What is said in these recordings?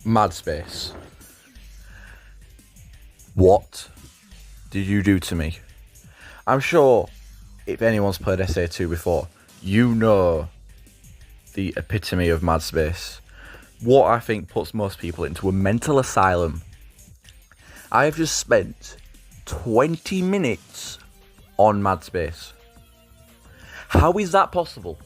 Mad space. What did you do to me? I'm sure if anyone's played SA2 before, you know the epitome of mad space. What I think puts most people into a mental asylum. I have just spent 20 minutes on mad space. How is that possible?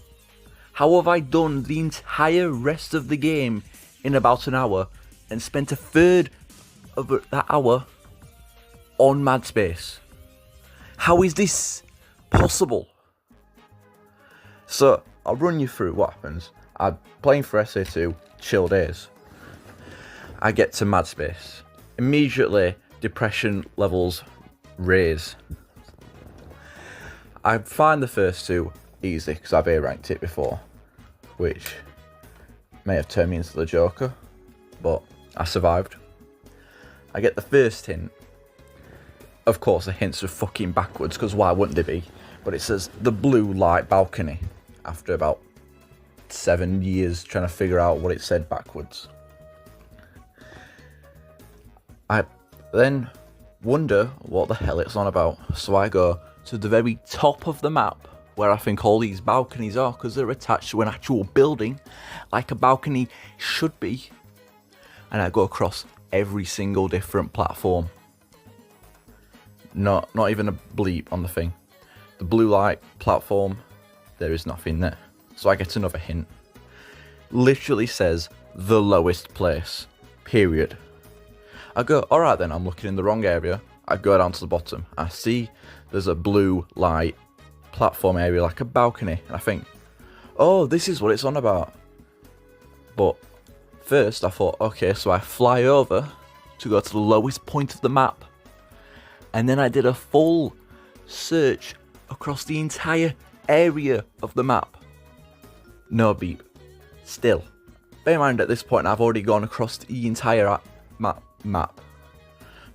How have I done the entire rest of the game in about an hour and spent a third of that hour on mad space? How is this possible? So I'll run you through what happens. I'm playing for SA2, chill days. I get to mad space. Immediately, depression levels raise. I find the first two easy because I've A-ranked it before, which may have turned me into the Joker, but I survived. I get the first hint. Of course, the hints are fucking backwards, because why wouldn't they be? But it says the blue light balcony after about 7 years trying to figure out what it said backwards. I then wonder what the hell it's on about, so I go to the very top of the map where I think all these balconies are, because they're attached to an actual building like a balcony should be, and I go across every single different platform. Not even a bleep on the thing. The blue light platform, there is nothing there. So I get another hint. Literally says the lowest place, period. I go, alright then, I'm looking in the wrong area. I go down to the bottom. I see there's a blue light platform area like a balcony. And I think, oh, this is what it's on about. But first I thought, okay, so I fly over to go to the lowest point of the map. And then I did a full search across the entire area of the map. No beep. Still. Bear in mind at this point I've already gone across the entire map.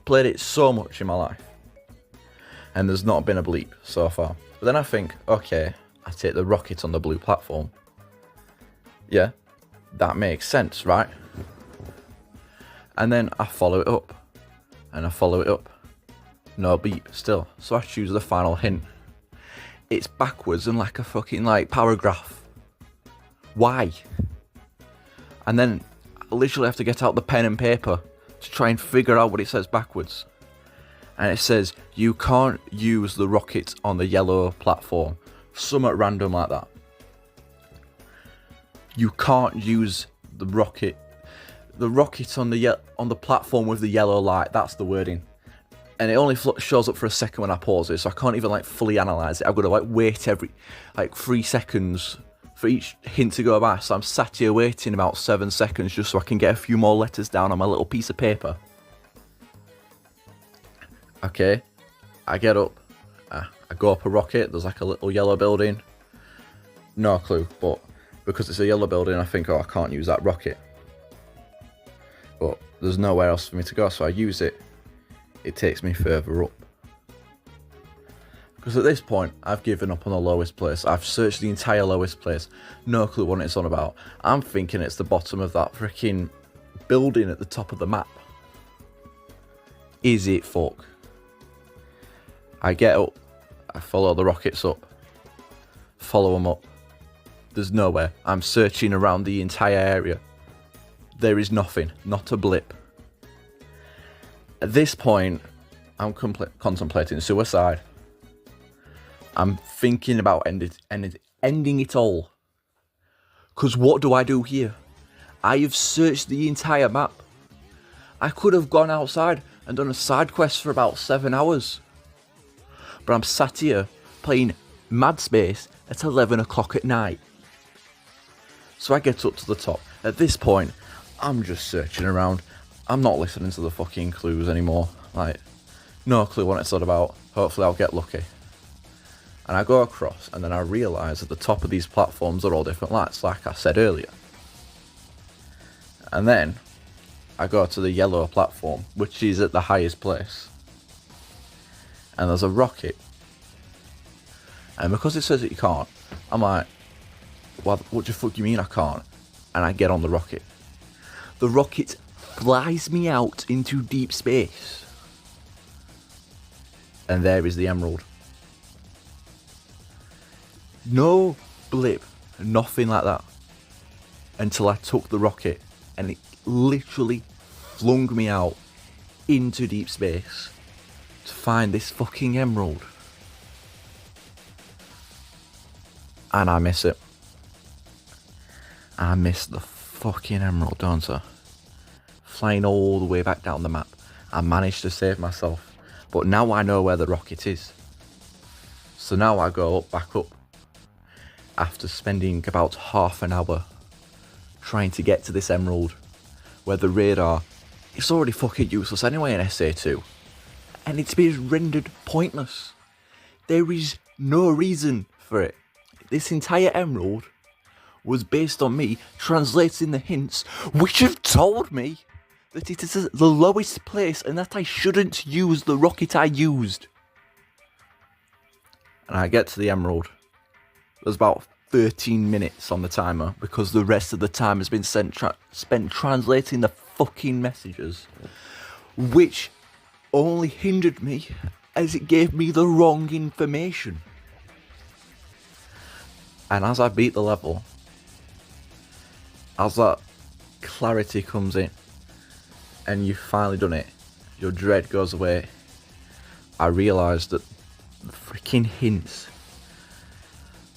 Played it so much in my life. And there's not been a bleep so far. But then I think, okay, I take the rocket on the blue platform. Yeah, that makes sense, right? And then I follow it up. And I follow it up. No beep still. So I choose the final hint. It's backwards and like a fucking paragraph. Why? And then I literally have to get out the pen and paper to try and figure out what it says backwards. And it says you can't use the rocket on the yellow platform. Somewhat random like that. You can't use the rocket on the platform with the yellow light. That's the wording. And it only shows up for a second when I pause it, so I can't even fully analyse it. I've got to wait every 3 seconds for each hint to go by. So I'm sat here waiting about 7 seconds just so I can get a few more letters down on my little piece of paper. Okay, I get up, I go up a rocket, there's a little yellow building. No clue, but because it's a yellow building I think, oh, I can't use that rocket. But there's nowhere else for me to go, so I use it. It takes me further up. Because at this point, I've given up on the lowest place. I've searched the entire lowest place. No clue what it's on about. I'm thinking it's the bottom of that freaking building at the top of the map. Is it fuck? I get up. I follow the rockets up. Follow them up. There's nowhere. I'm searching around the entire area. There is nothing. Not a blip. At this point, I'm contemplating suicide. I'm thinking about ending it all. Because what do I do here? I have searched the entire map. I could have gone outside and done a side quest for about 7 hours. But I'm sat here playing Mad Space at 11 o'clock at night. So I get up to the top. At this point, I'm just searching around. I'm not listening to the fucking clues anymore. No clue what it's all about. Hopefully I'll get lucky. And I go across, and then I realise at the top of these platforms are all different lights, like I said earlier. And then I go to the yellow platform, which is at the highest place. And there's a rocket. And because it says that you can't, I'm like, well, what the fuck do you mean I can't? And I get on the rocket. The rocket flies me out into deep space. And there is the emerald. No blip, nothing like that. Until I took the rocket and it literally flung me out into deep space to find this fucking emerald. And I miss it. I miss the fucking emerald, don't I? Flying all the way back down the map. I managed to save myself. But now I know where the rocket is. So now I go back up. After spending about half an hour trying to get to this emerald, where the radar is already fucking useless anyway in SA2. And it's been rendered pointless. There is no reason for it. This entire emerald was based on me translating the hints, which have told me that it is the lowest place and that I shouldn't use the rocket I used. And I get to the emerald. There's about 13 minutes on the timer because the rest of the time has been spent translating the fucking messages, which only hindered me as it gave me the wrong information. And as I beat the level, as that clarity comes in and you've finally done it, your dread goes away, I realised that the freaking hints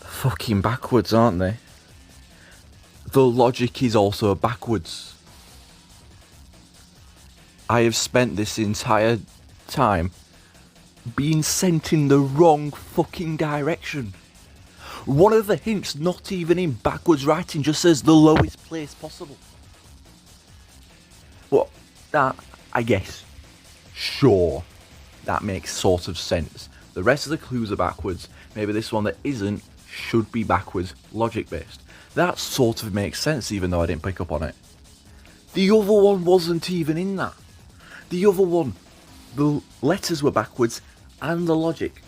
are fucking backwards, aren't they? The logic is also backwards. I have spent this entire time being sent in the wrong fucking direction. One of the hints, not even in backwards writing, just says the lowest place possible. Well, that, I guess, sure, that makes sort of sense. The rest of the clues are backwards. Maybe this one that isn't should be backwards, logic based. That sort of makes sense, even though I didn't pick up on it. The other one wasn't even in that. The other one, the letters were backwards and the logic.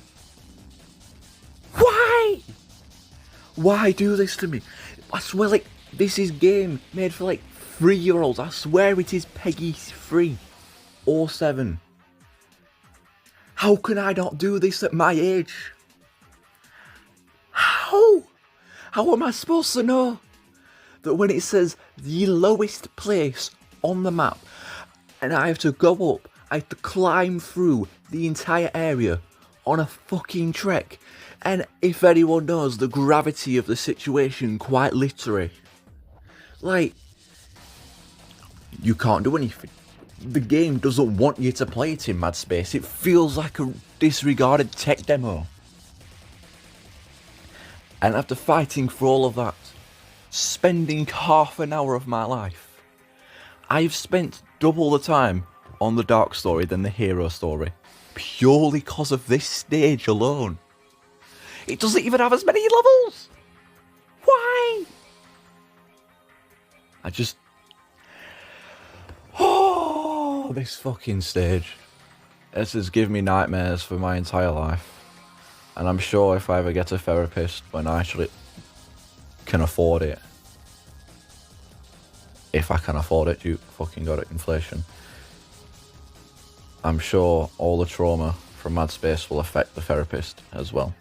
Why? Why do this to me? I swear, like, this is game made for, like, 3-year-olds. I swear it is Peggy 3 or 7. How can I not do this at my age? How? How am I supposed to know that when it says the lowest place on the map and I have to go up, I have to climb through the entire area on a fucking trek? And if anyone knows the gravity of the situation, quite literally, like, you can't do anything. The game doesn't want you to play it in mad space. It feels like a disregarded tech demo. And after fighting for all of that, spending half an hour of my life, I've spent double the time on the dark story than the hero story, purely because of this stage alone. It doesn't even have as many levels. Why? Oh, this fucking stage. This has given me nightmares for my entire life. And I'm sure if I ever get a therapist when I actually can afford it, if I can afford it, you fucking got it, inflation, I'm sure all the trauma from mad space will affect the therapist as well.